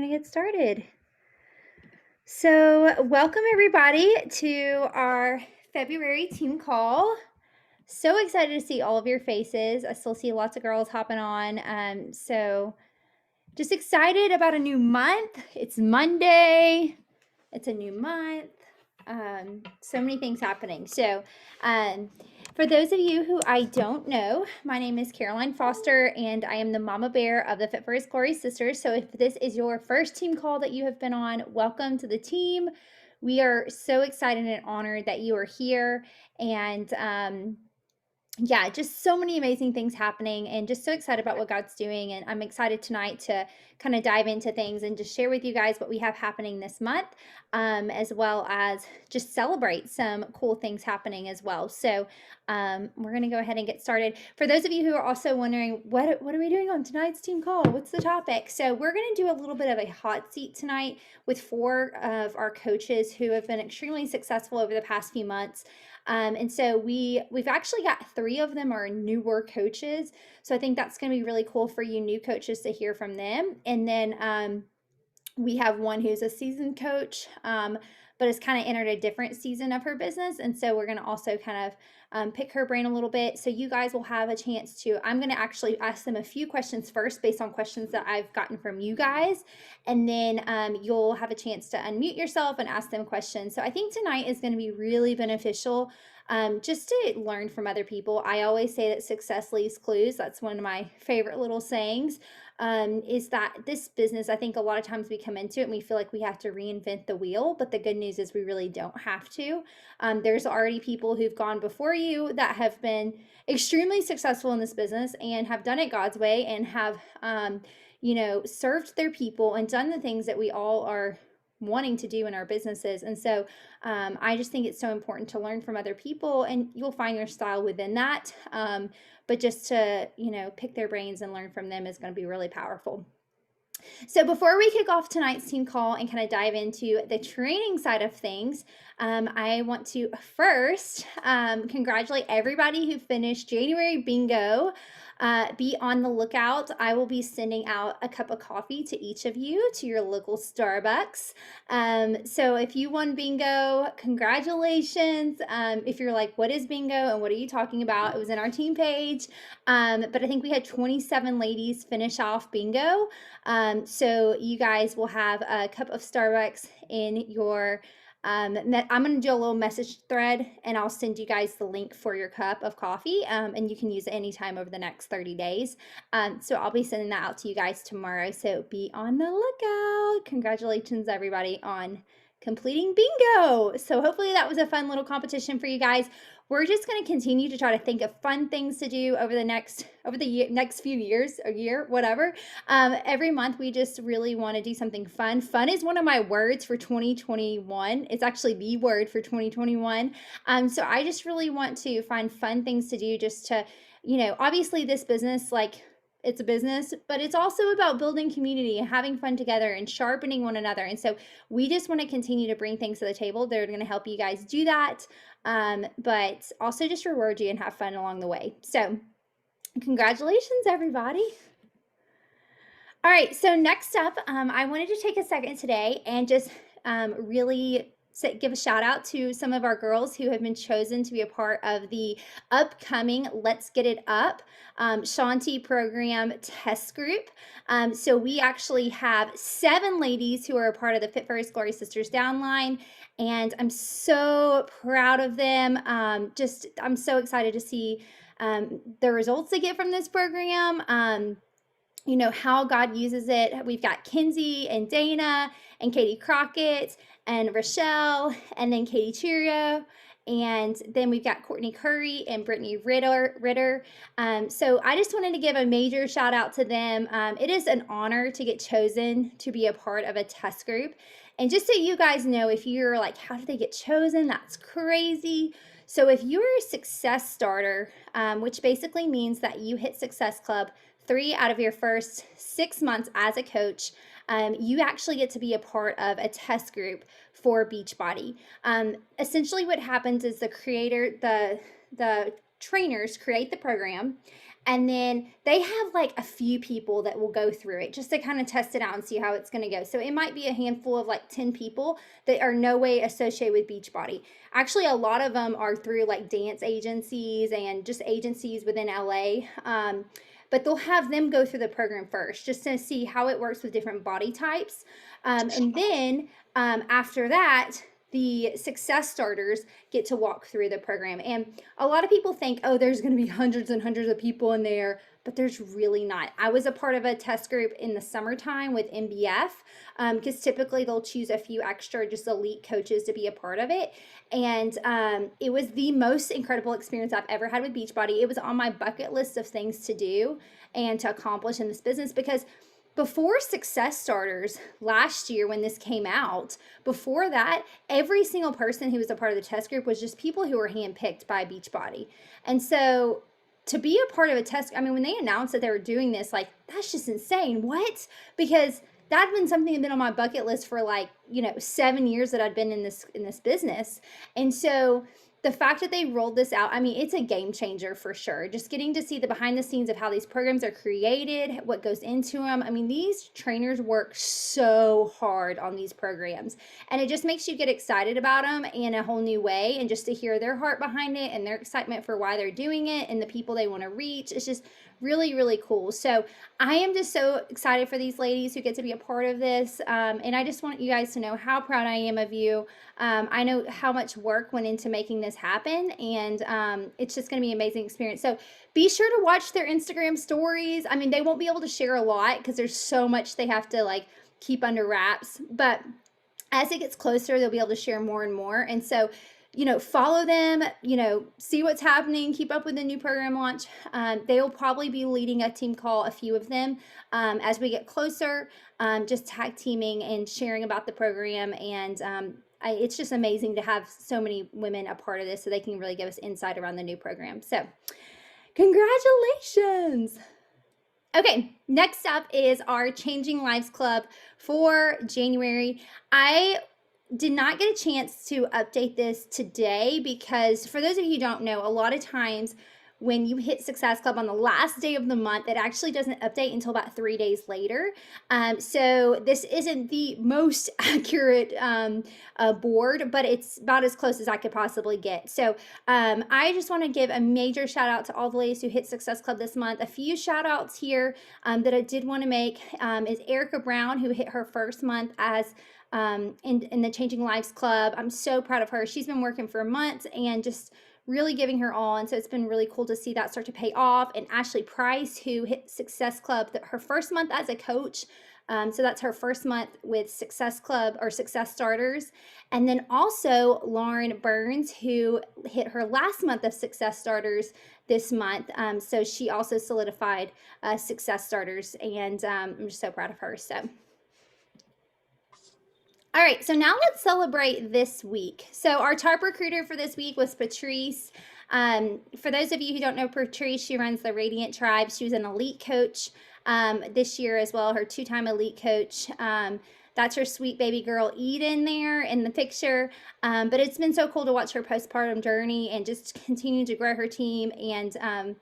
going to get started. So, welcome everybody to our February team call. So excited to see all of your faces. I still see lots of girls hopping on. So, just excited about a new month. It's Monday. It's a new month. So many things happening. So, for those of you who I don't know, my name is Caroline Foster, and I am the mama bear of the Fit for His Glory Sisters. So if this is your first team call that you have been on, welcome to the team. We are so excited and honored that you are here. And yeah, just so many amazing things happening and just so excited about what God's doing. And I'm excited tonight to kind of dive into things and just share with you guys what we have happening this month, as well as just celebrate some cool things happening as well. So we're going to go ahead and get started. For those of you who are also wondering, what are we doing on tonight's team call? What's the topic? So we're going to do a little bit of a hot seat tonight with 4 of our coaches who have been extremely successful over the past few months. And so we've actually got 3 of them are newer coaches. So I think that's going to be really cool for you new coaches to hear from them. And then we have one who's a seasoned coach, but has kind of entered a different season of her business. And so we're going to also kind of pick her brain a little bit. So you guys will have a chance to, I'm going to actually ask them a few questions first based on questions that I've gotten from you guys. And then you'll have a chance to unmute yourself and ask them questions. So I think tonight is going to be really beneficial just to learn from other people. I always say that success leaves clues. That's one of my favorite little sayings. Is that this business, I think a lot of times we come into it and we feel like we have to reinvent the wheel, but the good news is we really don't have to. There's already people who've gone before you that have been extremely successful in this business and have done it God's way and have, served their people and done the things that we all are wanting to do in our businesses. And so I just think it's so important to learn from other people, and you'll find your style within that. But just to, pick their brains and learn from them is going to be really powerful. So before we kick off tonight's team call and kind of dive into the training side of things, I want to first congratulate everybody who finished January bingo. Be on the lookout. I will be sending out a cup of coffee to each of you to your local Starbucks. So if you won bingo, congratulations. If you're like, what is bingo and what are you talking about? It was in our team page. But I think we had 27 ladies finish off bingo. So you guys will have a cup of Starbucks in your I'm going to do a little message thread and I'll send you guys the link for your cup of coffee, and you can use it anytime over the next 30 days. So I'll be sending that out to you guys tomorrow. So be on the lookout. Congratulations everybody on completing bingo. So hopefully that was a fun little competition for you guys. We're just going to continue to try to think of fun things to do over the next few years, a year, whatever. Every month we just really want to do something fun. Fun is one of my words for 2021. It's actually the word for 2021. So I just really want to find fun things to do just to, obviously this business, it's a business, but it's also about building community and having fun together and sharpening one another. And so we just want to continue to bring things to the table that are going to help you guys do that, but also just reward you and have fun along the way. So congratulations, everybody. All right, so next up, I wanted to take a second today and just really give a shout out to some of our girls who have been chosen to be a part of the upcoming Let's Get It Up Shanti program test group. So we actually have 7 ladies who are a part of the Fit for His Glory Sisters downline, and I'm so proud of them. I'm so excited to see the results they get from this program. How God uses it. We've got Kinsey and Dana and Katie Crockett and Rochelle and then Katie Cheerio. And then we've got Courtney Curry and Brittany Ritter. So I just wanted to give a major shout out to them. It is an honor to get chosen to be a part of a test group. And just so you guys know, if you're like, how did they get chosen? That's crazy. So if you're a success starter, which basically means that you hit Success Club 3 out of your first 6 months as a coach, you actually get to be a part of a test group for Beachbody. Essentially what happens is the trainers create the program, And then they have like a few people that will go through it just to kind of test it out and see how it's going to go. So it might be a handful of like 10 people that are no way associated with Beachbody. Actually, a lot of them are through like dance agencies and just agencies within LA. But they'll have them go through the program first just to see how it works with different body types. And then after that, the success starters get to walk through the program. And a lot of people think, oh, there's going to be hundreds and hundreds of people in there, but there's really not. I was a part of a test group in the summertime with MBF because typically they'll choose a few extra just elite coaches to be a part of it. And it was the most incredible experience I've ever had with Beachbody. It was on my bucket list of things to do and to accomplish in this business because before Success Starters last year when this came out, before that, every single person who was a part of the test group was just people who were handpicked by Beachbody. And so to be a part of a test, I mean, when they announced that they were doing this, like, that's just insane. What? Because that had been something that had been on my bucket list for like, 7 years that I'd been in this business. And so the fact that they rolled this out, I mean, it's a game changer for sure. Just getting to see the behind the scenes of how these programs are created, what goes into them. I mean, these trainers work so hard on these programs, and it just makes you get excited about them in a whole new way. And just to hear their heart behind it and their excitement for why they're doing it and the people they want to reach, it's just really, really cool. So I am just so excited for these ladies who get to be a part of this. And I just want you guys to know how proud I am of you. I know how much work went into making this happen, and it's just going to be an amazing experience. So be sure to watch their Instagram stories. I mean, they won't be able to share a lot because there's so much they have to like keep under wraps, but as it gets closer, they'll be able to share more and more. And so, follow them, see what's happening, keep up with the new program launch. They will probably be leading a team call, a few of them, as we get closer, just tag teaming and sharing about the program. And it's just amazing to have so many women a part of this so they can really give us insight around the new program. So congratulations. Okay, next up is our Changing Lives Club for January. I did not get a chance to update this today because for those of you who don't know, a lot of times when you hit Success Club on the last day of the month, it actually doesn't update until about 3 days later. So this isn't the most accurate board, but it's about as close as I could possibly get. So I just want to give a major shout out to all the ladies who hit Success Club this month. A few shout outs here that I did want to make is Erica Brown, who hit her first month as in the Changing Lives Club. I'm so proud of her. She's been working for months and just really giving her all, and so it's been really cool to see that start to pay off. And Ashley Price, who hit Success Club her first month as a coach, so that's her first month with Success Club or Success Starters. And then also Lauren Burns, who hit her last month of Success Starters this month, so she also solidified Success Starters, and I'm just so proud of her. So all right, so now let's celebrate this week. So our top recruiter for this week was Patrice. For those of you who don't know Patrice, she runs the Radiant Tribe. She was an elite coach this year as well, her 2-time elite coach. That's her sweet baby girl Eden there in the picture. But it's been so cool to watch her postpartum journey and just continue to grow her team and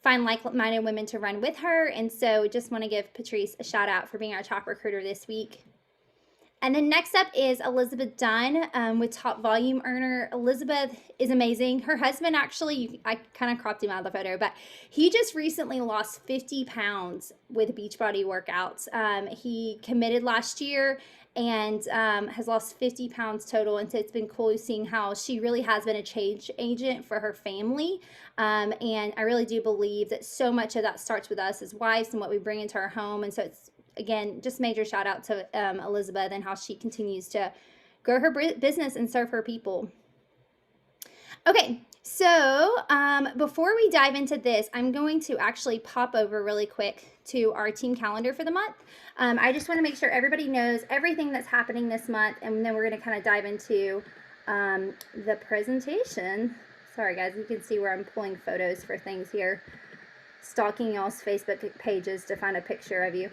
find like-minded women to run with her. And so just want to give Patrice a shout out for being our top recruiter this week. And then next up is Elizabeth Dunn with Top Volume Earner. Elizabeth is amazing. Her husband actually, I kind of cropped him out of the photo, but he just recently lost 50 pounds with Beachbody workouts. He committed last year and has lost 50 pounds total. And so it's been cool seeing how she really has been a change agent for her family. And I really do believe that so much of that starts with us as wives and what we bring into our home. And so it's, again, just major shout out to Elizabeth and how she continues to grow her business and serve her people. Okay, so before we dive into this, I'm going to actually pop over really quick to our team calendar for the month. I just want to make sure everybody knows everything that's happening this month, and then we're going to kind of dive into the presentation. Sorry guys, you can see where I'm pulling photos for things here, stalking y'all's Facebook pages to find a picture of you.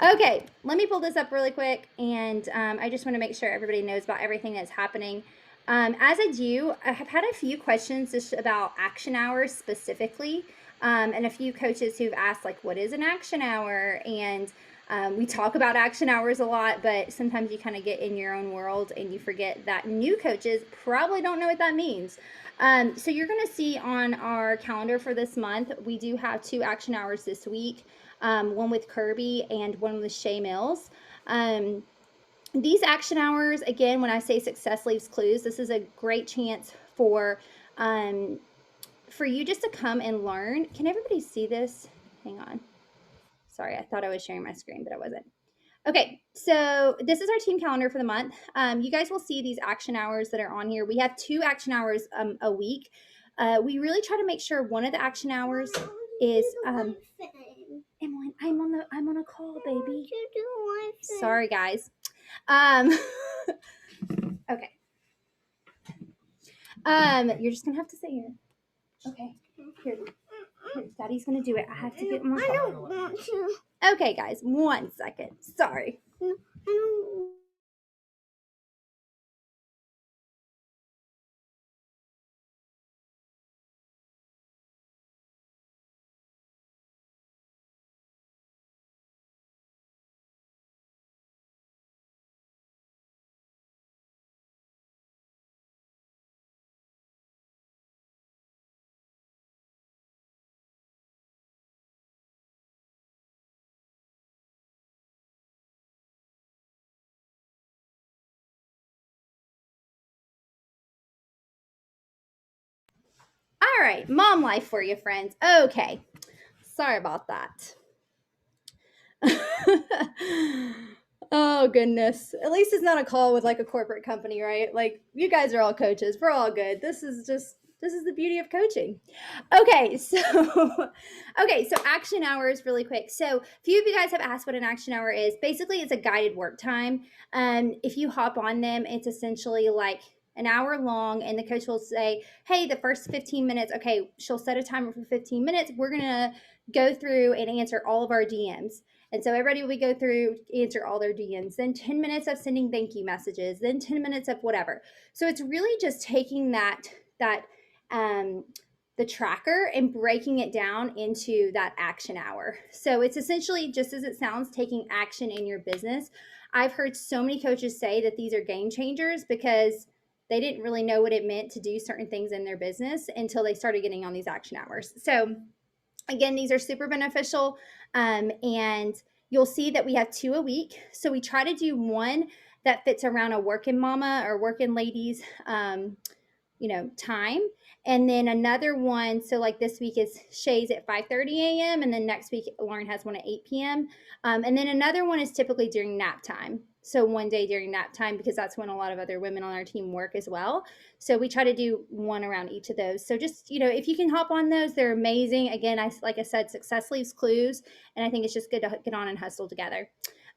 Okay, let me pull this up really quick, and I just want to make sure everybody knows about everything that's happening As I do, I have had a few questions just about action hours specifically, and a few coaches who've asked, like, what is an action hour? And we talk about action hours a lot, but sometimes you kind of get in your own world and you forget that new coaches probably don't know what that means. So you're going to see on our calendar for this month, we do have 2 action hours this week, one with Kirby and one with Shay Mills. These action hours, again, when I say success leaves clues, this is a great chance um, for you just to come and learn. Can everybody see this? Hang on. Sorry, I thought I was sharing my screen, but I wasn't. Okay, so this is our team calendar for the month. You guys will see these action hours that are on here. We have 2 action hours a week. We really try to make sure one of the action hours is Emily, I'm on a call, baby. Sorry, guys. Um, okay. You're just gonna have to sit here. Okay. Here, Daddy's gonna do it. I have to get my. I don't want to. Okay, guys, 1 second. Sorry. All right, mom life for you, friends. Okay. Sorry about that. Oh goodness. At least it's not a call with like a corporate company, right? Like you guys are all coaches. We're all good. This is the beauty of coaching. Okay, so action hours really quick. So a few of you guys have asked what an action hour is. Basically, it's a guided work time. If you hop on them, it's essentially like an hour long, and the coach will say, hey, the first 15 minutes, okay, she'll set a timer for 15 minutes. We're gonna go through and answer all of our DMs. And so everybody will go through, answer all their DMs, then 10 minutes of sending thank you messages, then 10 minutes of whatever. So it's really just taking that um, the tracker and breaking it down into that action hour. So it's essentially, just as it sounds, taking action in your business. I've heard so many coaches say that these are game changers because they didn't really know what it meant to do certain things in their business until they started getting on these action hours. So again, these are super beneficial. And you'll see that we have 2 a week. So we try to do one that fits around a working mama or working ladies time. And then another one, so like this week is Shay's at 5:30 a.m. and then next week Lauren has one at 8 p.m. And then another one is typically during nap time. So one day during nap time, because that's when a lot of other women on our team work as well. So we try to do one around each of those. So just, if you can hop on those, they're amazing. Again, like I said, success leaves clues. And I think it's just good to get on and hustle together.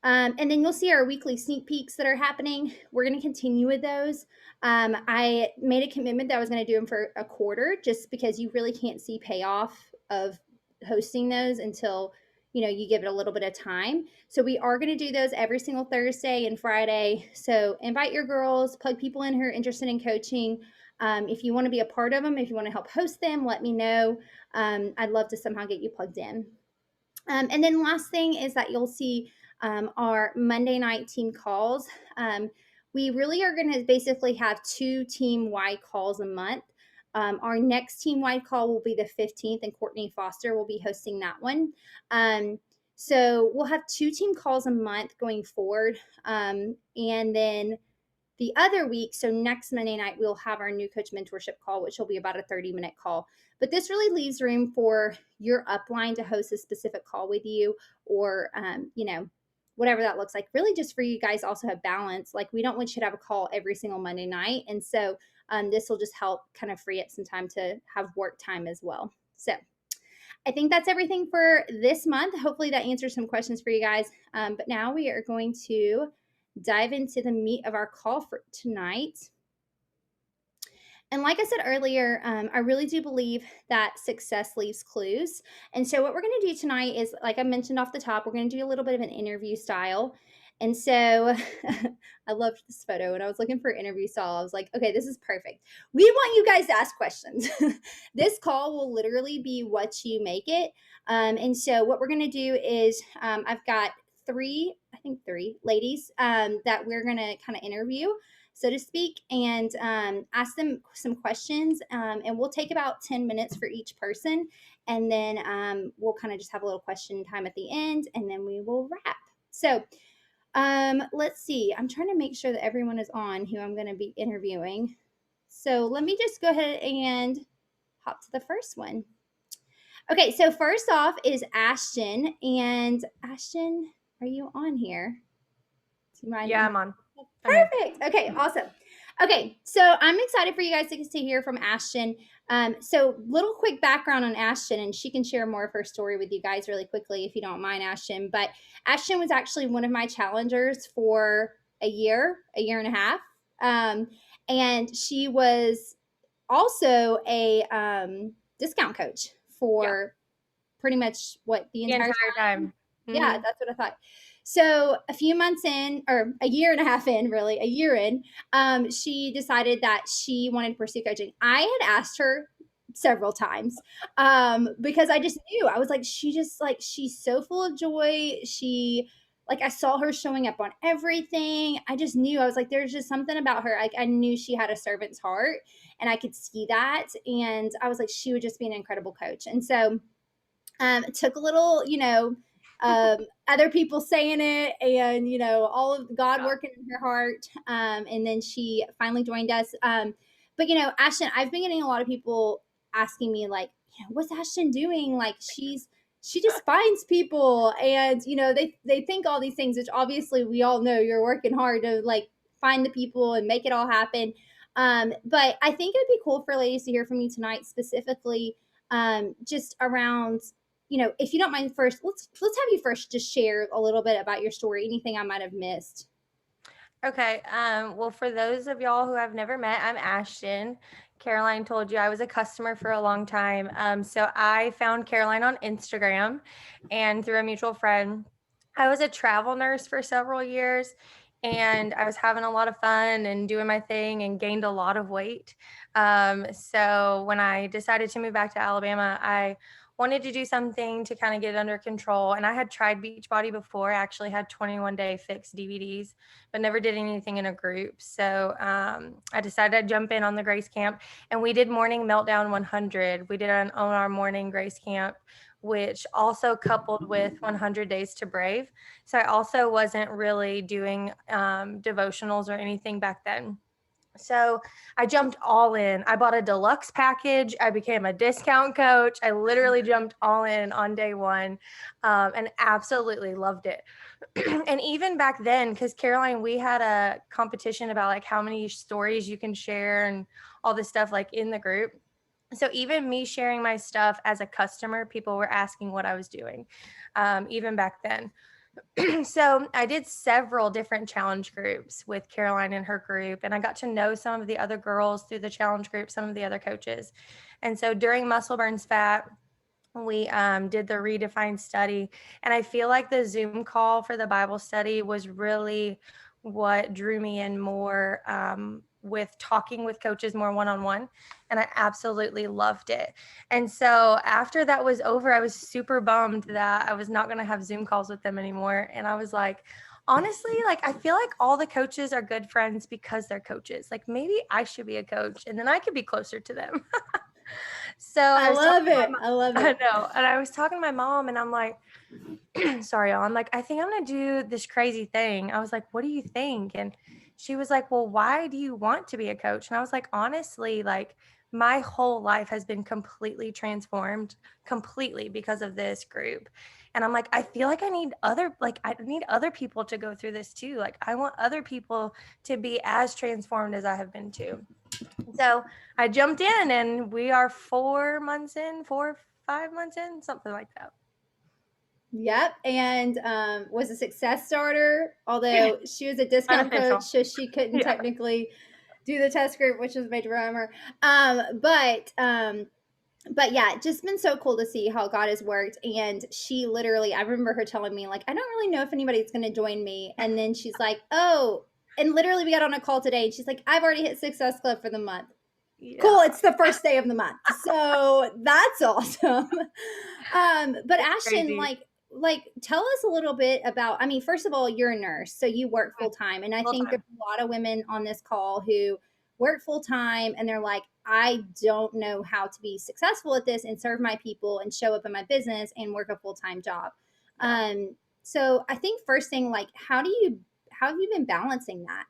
And then you'll see our weekly sneak peeks that are happening. We're going to continue with those. I made a commitment that I was going to do them for a quarter, just because you really can't see payoff of hosting those until you give it a little bit of time. So we are going to do those every single Thursday and Friday. So invite your girls, plug people in who are interested in coaching. If you want to be a part of them, if you want to help host them, let me know. I'd love to somehow get you plugged in. And then last thing is that you'll see our Monday night team calls. We really are going to basically have 2 team-wide calls a month. Our next team-wide call will be the 15th, and Courtney Foster will be hosting that one. So we'll have 2 team calls a month going forward. And then the other week, so next Monday night, we'll have our new coach mentorship call, which will be about a 30-minute call. But this really leaves room for your upline to host a specific call with you, or, whatever that looks like. Really just for you guys also have balance. Like, we don't want you to have a call every single Monday night. And so this will just help kind of free up some time to have work time as well. So I think that's everything for this month. Hopefully that answers some questions for you guys. But now we are going to dive into the meat of our call for tonight. And like I said earlier, I really do believe that success leaves clues. And so what we're going to do tonight is, like I mentioned off the top, we're going to do a little bit of an interview style. And so I loved this photo. When I was looking for interview style, I was like, okay, this is perfect. We want you guys to ask questions. This call will literally be what you make it. And so what we're going to do is I've got three ladies that we're going to kind of interview, so to speak, and ask them some questions. And we'll take about 10 minutes for each person. And then we'll kind of just have a little question time at the end, and then we will wrap. So let's see. I'm trying to make sure that everyone is on who I'm going to be interviewing. So let me just go ahead and hop to the first one. Okay, so first off is Ashton. And Ashton, are you on here? Do you mind? Yeah, I'm on. I'm here. Perfect. Okay, awesome. Okay, so I'm excited for you guys to hear from Ashton. So little quick background on Ashton, and she can share more of her story with you guys really quickly if you don't mind, Ashton. But Ashton was actually one of my challengers for a year and a half. And she was also a discount coach Yeah, for pretty much what the the entire entire time. yeah, Hmm. that's what I thought. So a few months in, or a year and a half in, really, a year in, she decided that she wanted to pursue coaching. I had asked her several times because I just knew. I was like, she's so full of joy. I saw her showing up on everything. I just knew. I was like, there's just something about her. I knew she had a servant's heart, and I could see that. And I was like, she would just be an incredible coach. And so it took a little, other people saying it, and all of God Yeah. working in her heart. And then she finally joined us. But Ashton, I've been getting a lot of people asking me like, what's Ashton doing? Like she just finds people, and they think all these things, which obviously we all know you're working hard to like find the people and make it all happen. But I think it'd be cool for ladies to hear from you tonight, specifically just around, if you don't mind, first let's have you first just share a little bit about your story, anything I might have missed. Okay. Well, for those of y'all who I've never met, I'm Ashton. Caroline told you I was a customer for a long time. So I found Caroline on Instagram and through a mutual friend. I was a travel nurse for several years and I was having a lot of fun and doing my thing and gained a lot of weight. So when I decided to move back to Alabama, I wanted to do something to kind of get it under control. And I had tried Beachbody before. I actually had 21-day fix DVDs, but never did anything in a group. So I decided I'd jump in on the Grace Camp, and we did Morning Meltdown 100. We did on our morning Grace Camp, which also coupled with 100 Days to Brave. So I also wasn't really doing devotionals or anything back then. So I jumped all in. I bought a deluxe package. I became a discount coach. I literally jumped all in on day one and absolutely loved it. And even back then, because Caroline, we had a competition about like how many stories you can share and all this stuff like in the group. So even me sharing my stuff as a customer, people were asking what I was doing, even back then. So I did several different challenge groups with Caroline and her group, and I got to know some of the other girls through the challenge group, some of the other coaches. And so during Muscle Burns Fat, we did the redefined study, and I feel like the Zoom call for the Bible study was really what drew me in more with talking with coaches more one-on-one, and I absolutely loved it. And so after that was over, I was super bummed that I was not going to have Zoom calls with them anymore. And I was like, honestly, like I feel like all the coaches are good friends because they're coaches. Like maybe I should be a coach and then I could be closer to them. So I I was talking love to my it. mom. I love I it. know. And I was talking to my mom and I'm like, sorry, y'all. I'm like, I think I'm going to do this crazy thing. I was like, what do you think? And she was like, well, why do you want to be a coach? And I was like, honestly, like my whole life has been completely transformed completely because of this group. And I'm like, I feel like I need other people to go through this too. Like I want other people to be as transformed as I have been too. So I jumped in and we are 4 months in, 5 months in, something like that. Yep, and was a success starter, although she was a discount coach, Unofficial. so she couldn't Yeah. technically do the test group, which was a major bummer. But But yeah, just been so cool to see how God has worked. And she literally, I remember her telling me, like, I don't really know if anybody's going to join me. And then she's like, oh, and literally we got on a call today and she's like, I've already hit Success Club for the month. Cool, Yeah, it's the first day of the month. So that's awesome. But it's Ashton, crazy. tell us a little bit about, I mean, first of all, you're a nurse, so you work full time. And I Full think there's time. a lot of women on this call who work full time and they're like, I don't know how to be successful at this and serve my people and show up in my business and work a full time job. Yeah. So I think first thing, like, how have you been balancing that?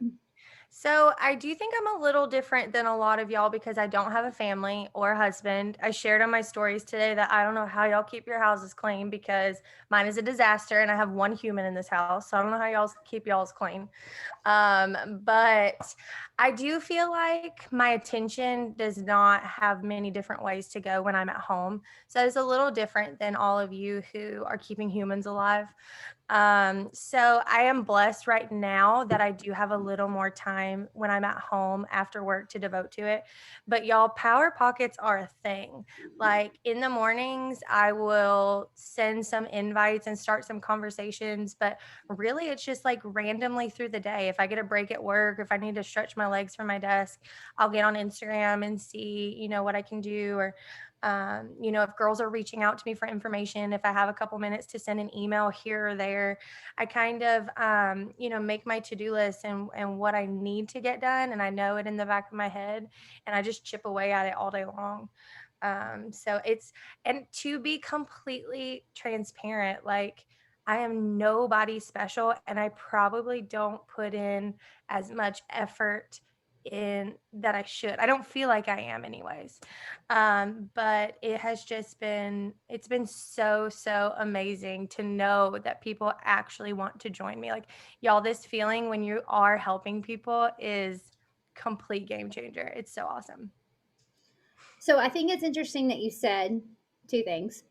So I do think I'm a little different than a lot of y'all because I don't have a family or husband. I shared on my stories today that I don't know how y'all keep your houses clean because mine is a disaster and I have one human in this house. So I don't know how y'all keep y'all's clean. But I do feel like my attention does not have many different ways to go when I'm at home. So it's a little different than all of you who are keeping humans alive. So I am blessed right now that I do have a little more time when I'm at home after work to devote to it. But y'all, power pockets are a thing. Like in the mornings, I will send some invites and start some conversations, but really it's just like randomly through the day. If I get a break at work, if I need to stretch my legs from my desk, I'll get on Instagram and see, what I can do, or if girls are reaching out to me for information, if I have a couple minutes to send an email here or there, I kind of, make my to do list and what I need to get done. And I know it in the back of my head and I just chip away at it all day long. So it's, and to be completely transparent, like I am nobody special and I probably don't put in as much effort in that I should. I don't feel like I am anyways. But it has just it's been so, so amazing to know that people actually want to join me. Like, y'all, this feeling when you are helping people is complete game changer. It's so awesome. So I think it's interesting that you said two things.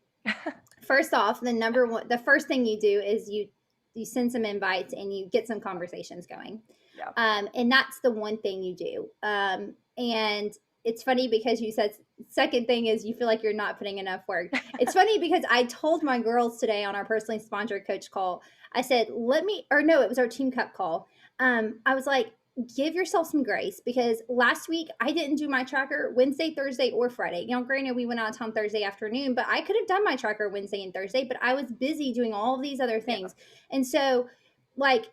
First off, the first thing you do is you send some invites and you get some conversations going, Yeah. and that's the one thing you do. And it's funny because you said second thing is you feel like you're not putting enough work. It's funny because I told my girls today on our personally sponsored coach call, I said, let me, or no, it was our team cup call. I was like, give yourself some grace because last week I didn't do my tracker Wednesday, Thursday, or Friday. Granted, we went out of town Thursday afternoon, but I could have done my tracker Wednesday and Thursday, but I was busy doing all of these other Yeah. things. And so, like,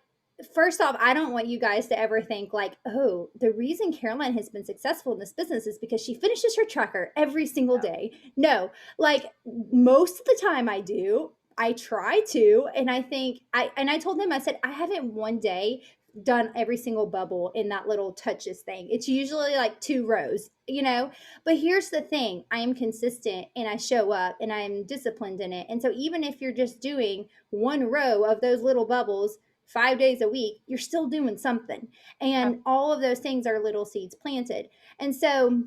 first off, I don't want you guys to ever think like, oh, the reason Caroline has been successful in this business is because she finishes her tracker every single day. No, like most of the time I do. I try to, and I told him, I said, I haven't one day done every single bubble in that little touches thing. It's usually like 2 rows. But here's the thing, I am consistent and I show up and I'm disciplined in it. And so even if you're just doing 1 row of those little bubbles 5 days a week, you're still doing something. And all of those things are little seeds planted. And so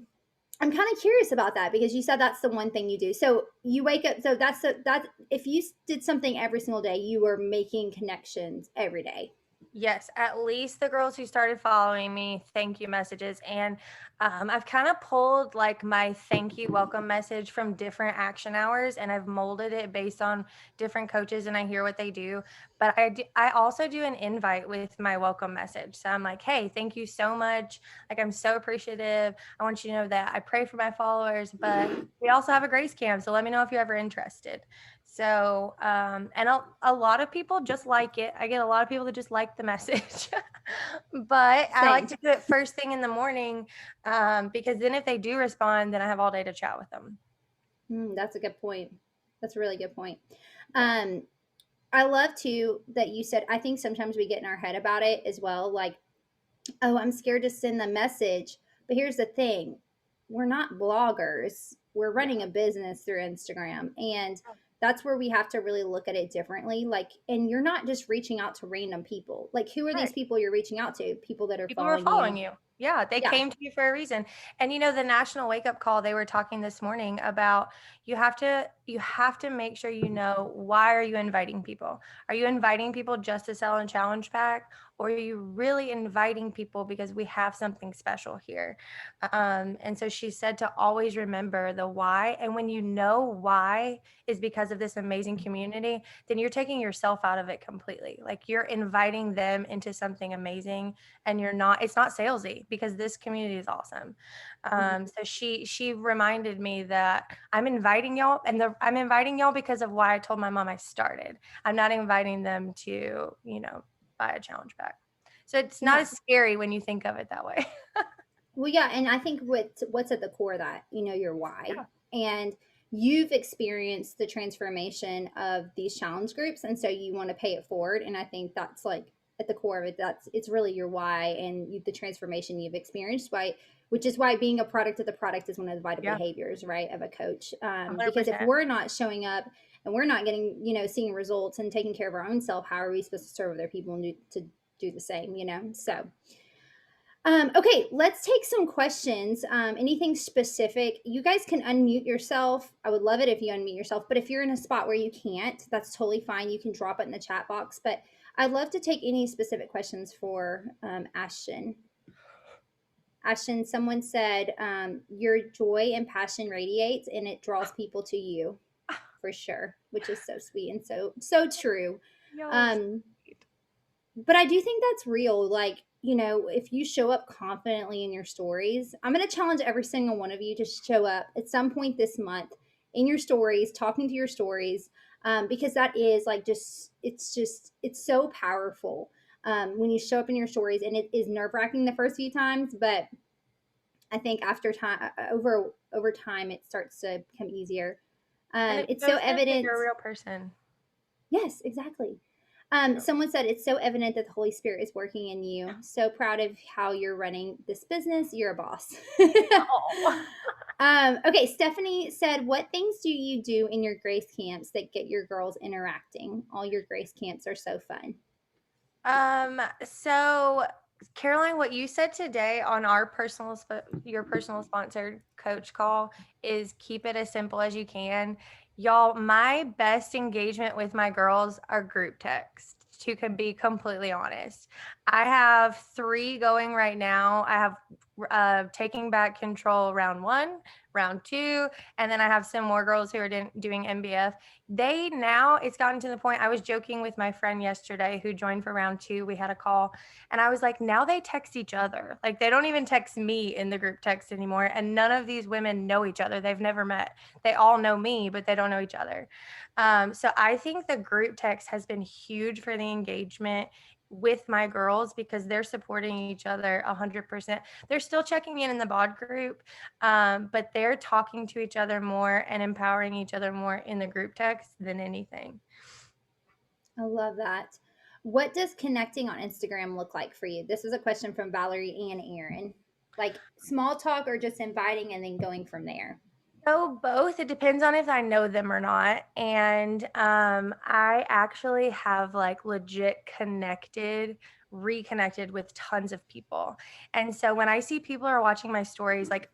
I'm kind of curious about that because you said that's the one thing you do. So you wake up. So that if you did something every single day, you were making connections every day. Yes, at least the girls who started following me, thank you messages. And I've kind of pulled like my thank you welcome message from different action hours and I've molded it based on different coaches and I hear what they do. But I also do an invite with my welcome message. So I'm like, hey, thank you so much. Like, I'm so appreciative. I want you to know that I pray for my followers, but we also have a grace camp. So let me know if you're ever interested. So, and a lot of people just like it. I get a lot of people that just like the message, but I like Same. to do it first thing in the morning because then if they do respond, then I have all day to chat with them. That's a good point. That's a really good point. Yeah. Um, I love too that you said. I think sometimes we get in our head about it as well. Like, oh, I'm scared to send the message. But here's the thing, we're not bloggers, we're Yeah. running a business through Instagram. And that's where we have to really look at it differently. Like, and you're not just reaching out to random people. Like, who are these Right. people you're reaching out to? People that are People were following following you you. Yeah, they Yeah. came to you for a reason. And you know, the national wake up call, they were talking this morning about you have to make sure you know, why are you inviting people? Are you inviting people just to sell a challenge pack, or are you really inviting people because we have something special here? And so she said to always remember the why. And when you know why is because of this amazing community, then you're taking yourself out of it completely. Like you're inviting them into something amazing, and it's not salesy because this community is awesome. Mhm. So she reminded me that I'm inviting y'all because of why I told my mom I started. I'm not inviting them to, buy a challenge pack. So it's not Yeah. as scary when you think of it that way. Well, yeah, and I think what's at the core of that, your why, Yeah, and you've experienced the transformation of these challenge groups, and so you want to pay it forward. And I think that's like at the core of it. It's really your why and the transformation you've experienced. Why, which is why being a product of the product is one of the vital yeah, behaviors, right, of a coach. Because if 100%. we're not showing up and we're not getting, seeing results and taking care of our own self, how are we supposed to serve other people and do the same? So. Okay, let's take some questions. Anything specific? You guys can unmute yourself. I would love it if you unmute yourself, but if you're in a spot where you can't, that's totally fine. You can drop it in the chat box. But I'd love to take any specific questions for Ashton. Ashton, someone said your joy and passion radiates and it draws people to you for sure, which is so sweet and so true. Y'all are Um, sweet. but I do think that's real. Like, if you show up confidently in your stories, I'm going to challenge every single one of you to show up at some point this month in your stories, talking to your stories, because that is like it's so powerful when you show up in your stories. And it is nerve wracking the first few times, but I think after time, over time, it starts to become easier. And it It's so shows them that evident. you're a real person. Yes, exactly. Yeah. Someone said it's so evident that the Holy Spirit is working in you. So proud of how you're running this business. You're a boss. Oh. Okay, Stephanie said, "What things do you do in your grace camps that get your girls interacting? All your grace camps are so fun." So Caroline, what you said today on your personal sponsored coach call is keep it as simple as you can. Y'all, my best engagement with my girls are group text, to can be completely honest. I have 3 going right now. I have taking back control round 1, round 2, and then I have some more girls who are doing MBF. It's gotten to the point. I was joking with my friend yesterday who joined for round 2. We had a call, and I was like, now they text each other. Like they don't even text me in the group text anymore. And none of these women know each other. They've never met. They all know me, but they don't know each other. So I think the group text has been huge for the engagement with my girls because they're supporting each other 100%. They're still checking in the bod group, but they're talking to each other more and empowering each other more in the group text than anything. I love that. What does connecting on Instagram look like for you? This is a question from Valerie and Aaron. Like small talk or just inviting and then going from there? So both. It depends on if I know them or not. And I actually have like legit reconnected with tons of people. And so when I see people are watching my stories, like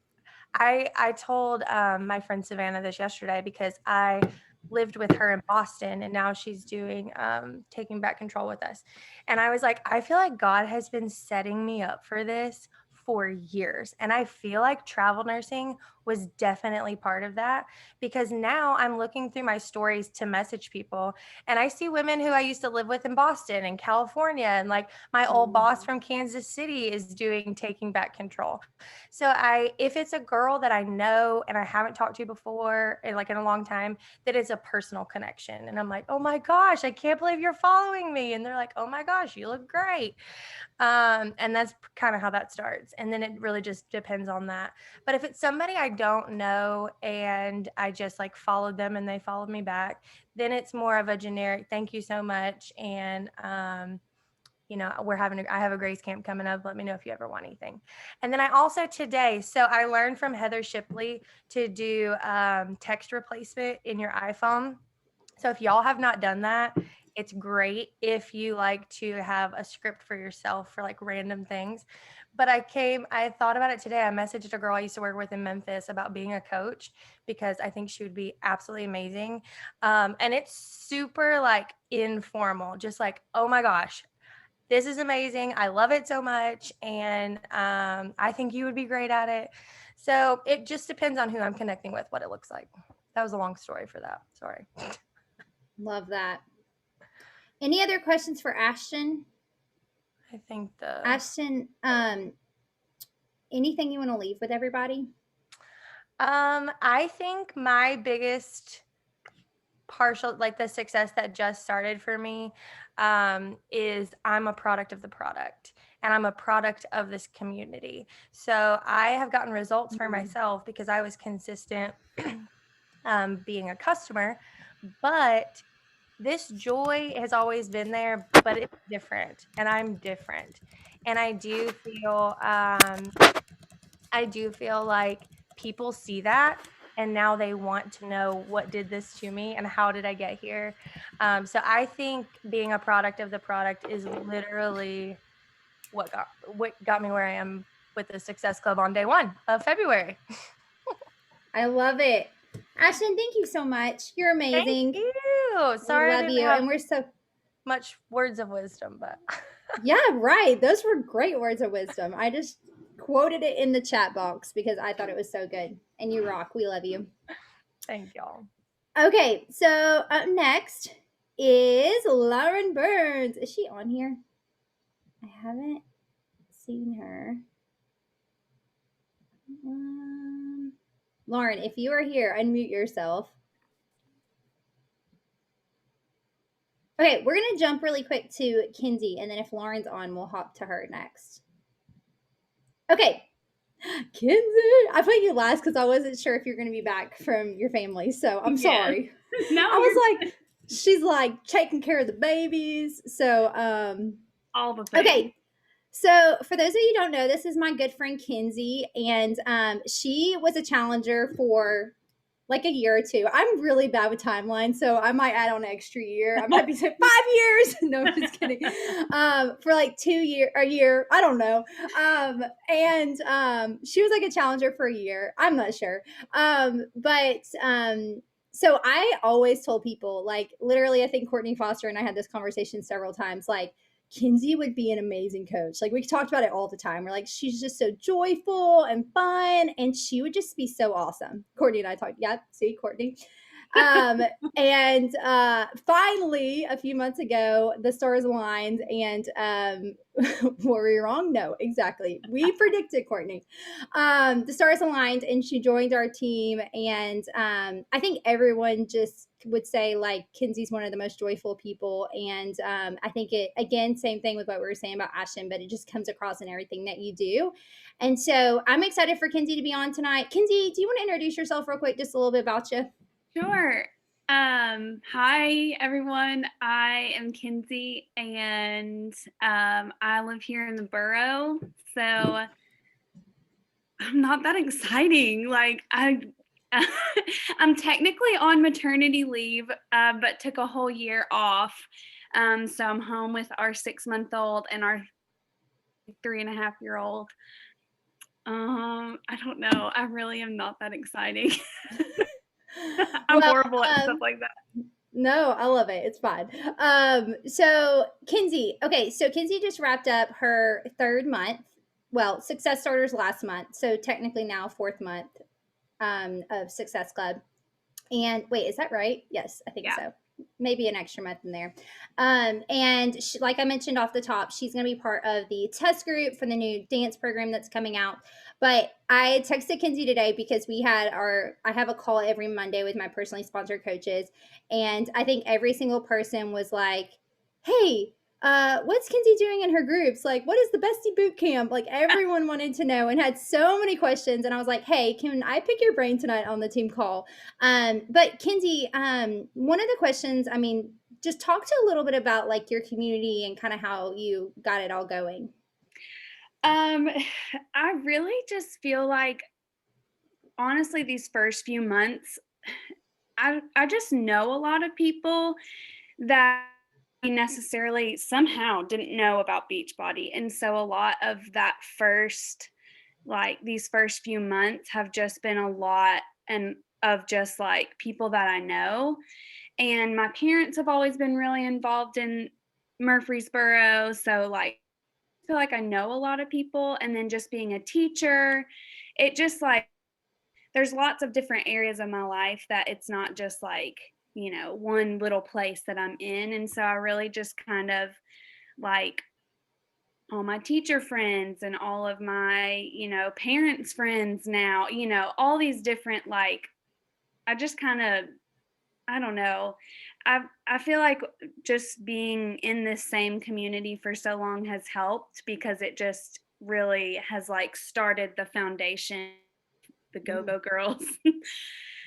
I told my friend Savannah this yesterday because I lived with her in Boston and now she's doing taking back control with us. And I was like, I feel like God has been setting me up for this for years. And I feel like travel nursing was definitely part of that because now I'm looking through my stories to message people and I see women who I used to live with in Boston and California, and like my old boss from Kansas City is doing taking back control. So if it's a girl that I know and I haven't talked to before, and like in a long time, that is a personal connection. And I'm like, oh my gosh, I can't believe you're following me. And they're like, oh my gosh, you look great. And that's kind of how that starts. And then it really just depends on that. But if it's somebody I don't know and I just like followed them and they followed me back, then it's more of a generic thank you so much. And I have a grace camp coming up. Let me know if you ever want anything. And then I also today, so I learned from Heather Shipley to do text replacement in your iPhone. So if y'all have not done that, It's great if you like to have a script for yourself for like random things. But I thought about it today. I messaged a girl I used to work with in Memphis about being a coach because I think she would be absolutely amazing. And it's super like informal, just like, oh my gosh, this is amazing. I love it so much. And I think you would be great at it. So it just depends on who I'm connecting with, what it looks like. That was a long story for that. Sorry. Love that. Any other questions for Ashton? I think Ashton, anything you want to leave with everybody? I think my biggest partial, like the success that just started for me, is I'm a product of the product and I'm a product of this community. So I have gotten results for myself because I was consistent being a customer, but this joy has always been there, but it's different and I'm different. And I do feel like people see that and now they want to know what did this to me and how did I get here. So I think being a product of the product is literally what got me where I am with the Success Club on day 1 of February. I love it. Ashton, thank you so much. You're Thank amazing. you. We Sorry I love didn't you. have And we're so, much words of wisdom, but yeah, right. Those were great words of wisdom. I just quoted it in the chat box because I thought it was so good. And you rock. We love you. thank y'all. Okay, so up next is Lauren Burns. Is she on here? I haven't seen her. Lauren, if you are here, unmute yourself. Okay, we're going to jump really quick to Kinsey, and then if Lauren's on, we'll hop to her next. Okay, Kinsey, I put you last because I wasn't sure if you're going to be back from your family, so I'm sorry. No, I was like, she's like taking care of the babies. So, all the things. okay. So, for those of you who don't know, this is my good friend Kinsey, and she was a challenger for like a year or two. I'm really bad with timelines, so I might add on an extra year. I might be saying 5 years. No, I'm just kidding. For like a year, I don't know. And she was like a challenger for a year. I'm not sure. But so I always told people, like, literally, I think Courtney Foster and I had this conversation several times, like, Kinsey would be an amazing coach. Like, we talked about it all the time. We're like, she's just so joyful and fun, and she would just be so awesome. Courtney and I talked. Yeah, see, Courtney. And finally, a few months ago, the stars aligned, and were we wrong? No, exactly. We predicted Courtney. The stars aligned, and she joined our team, and I think everyone just would say like Kinsey's one of the most joyful people, and I think it again, same thing with what we were saying about Ashton, but it just comes across in everything that you do. And so I'm excited for Kinsey to be on tonight. Kinsey, do you want to introduce yourself real quick, just a little bit about you? Sure. Hi everyone. I am Kinsey, and I live here in the borough. So I'm not that exciting. Like I'm technically on maternity leave, but took a whole year off. So I'm home with our 6-month-old and our 3.5-year-old. I don't know. I really am not that exciting. I'm horrible at stuff like that. No, I love it. It's fine. So Kinsey, okay, so Kinsey just wrapped up her 3rd month. Well, Success Starters last month, so technically now 4th month of Success Club. And wait, is that right? Yes, I think so. Maybe an extra month in there. And she, like I mentioned off the top, she's going to be part of the test group for the new dance program that's coming out. But I texted Kinsey today because I have a call every Monday with my personally sponsored coaches. And I think every single person was like, hey, what's Kinsey doing in her groups? Like, what is the bestie boot camp? Like, everyone wanted to know and had so many questions. And I was like, hey, can I pick your brain tonight on the team call? But Kinsey, one of the questions, I mean, just talk to a little bit about like your community and kind of how you got it all going. I really just feel like, honestly, these first few months, I just know a lot of people that necessarily somehow didn't know about Beachbody. And so a lot of that these first few months have just been a lot and of just like people that I know. And my parents have always been really involved in Murfreesboro. So like I feel like I know a lot of people. And then just being a teacher, it just like there's lots of different areas of my life that it's not just like, one little place that I'm in. And so I really just kind of like all my teacher friends and all of my, parents' friends now, all these different like I just kind of I don't know. I feel like just being in this same community for so long has helped because it just really has like started the foundation, the Mhm. go-go girls.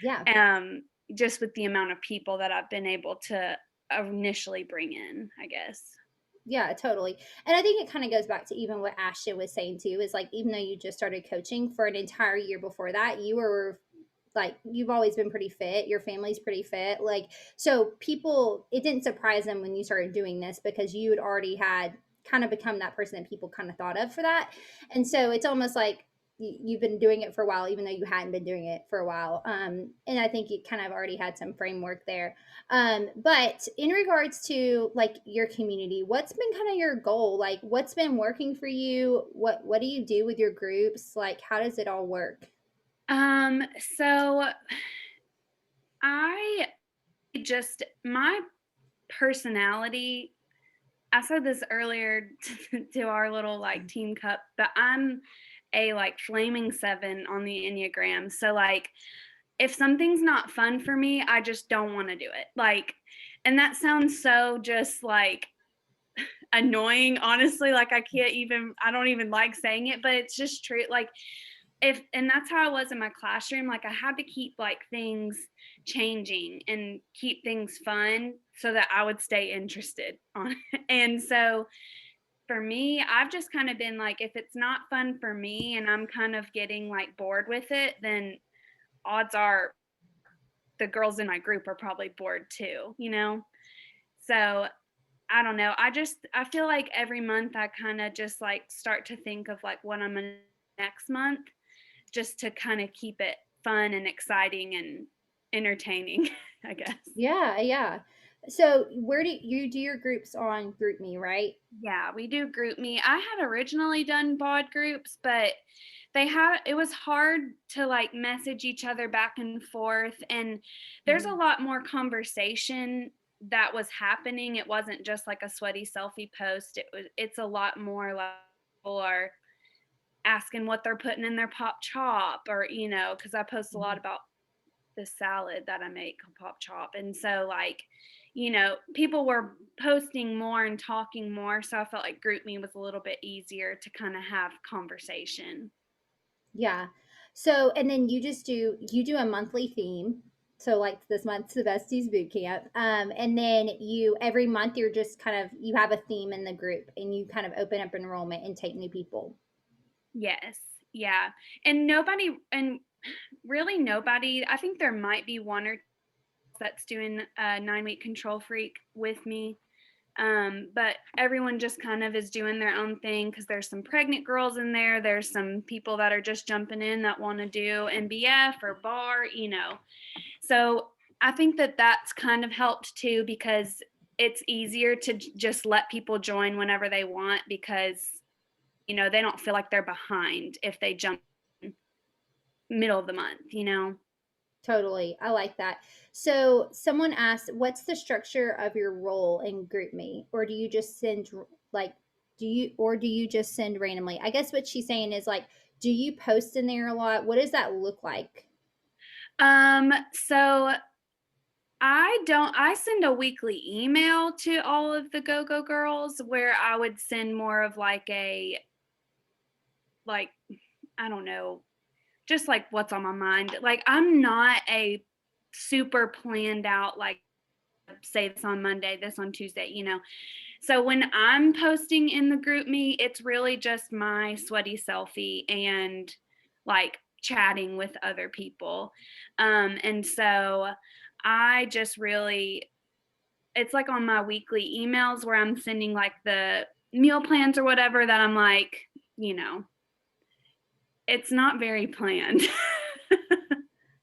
Yeah. um just with the amount of people that I've been able to initially bring in, I guess. Yeah, totally. And I think it kind of goes back to even what Ashton was saying too, is like, even though you just started coaching for an entire year before that, you were like, you've always been pretty fit. Your family's pretty fit. Like, so people, it didn't surprise them when you started doing this because you had already had kind of become that person that people kind of thought of for that. And so it's almost like you've been doing it for a while, even though you hadn't been doing it for a while. And I think you kind of already had some framework there. But in regards to like your community, what's been kind of your goal? Like, what's been working for you? What do you do with your groups? Like, how does it all work? So I just my personality, I said this earlier to our little like team cup, but I'm a like flaming 7 on the Enneagram. So like if something's not fun for me, I just don't want to do it. Like, and that sounds so just like annoying, honestly. Like I don't even like saying it, but it's just true. Like and that's how I was in my classroom. Like I had to keep like things changing and keep things fun so that I would stay interested on it. And so for me, I've just kind of been like, if it's not fun for me and I'm kind of getting like bored with it, then odds are the girls in my group are probably bored too. So I don't know. I feel like every month I kind of just like start to think of like what I'm gonna next month just to kind of keep it fun and exciting and entertaining, I guess. Yeah, yeah. So where do you do your groups on GroupMe, right? Yeah, we do group me. I had originally done bod groups, but it was hard to like message each other back and forth, and there's a Mhm. lot more conversation that was happening. It wasn't just like a sweaty selfie post. It's a lot more like people are asking what they're putting in their pop chop, or because I post a lot Mhm. about this salad that I make called pop chop. And so like, people were posting more and talking more. So I felt like GroupMe was a little bit easier to kind of have conversation. Yeah. So and then you do a monthly theme. So like this month's the Besties Boot Camp. And then you every month you're just kind of you have a theme in the group and you kind of open up enrollment and take new people. Yes. Yeah. And really nobody, I think there might be one or two that's doing a 9-week control freak with me. But everyone just kind of is doing their own thing because there's some pregnant girls in there. There's some people that are just jumping in that want to do NBF or bar. So I think that that's kind of helped too because it's easier to just let people join whenever they want because, they don't feel like they're behind if they jump middle of the month. Totally. I like that. So someone asked, what's the structure of your role in GroupMe? Or do you just send like do you just send randomly? I guess what she's saying is like, do you post in there a lot? What does that look like? So I send a weekly email to all of the go-go girls where I would send more of like like, I don't know, just like what's on my mind. Like, I'm not a super planned out, like, say this on Monday, this on Tuesday. So when I'm posting in the group me, it's really just my sweaty selfie and like chatting with other people. And so I just really it's like on my weekly emails where I'm sending like the meal plans or whatever that I'm like, you know, it's not very planned.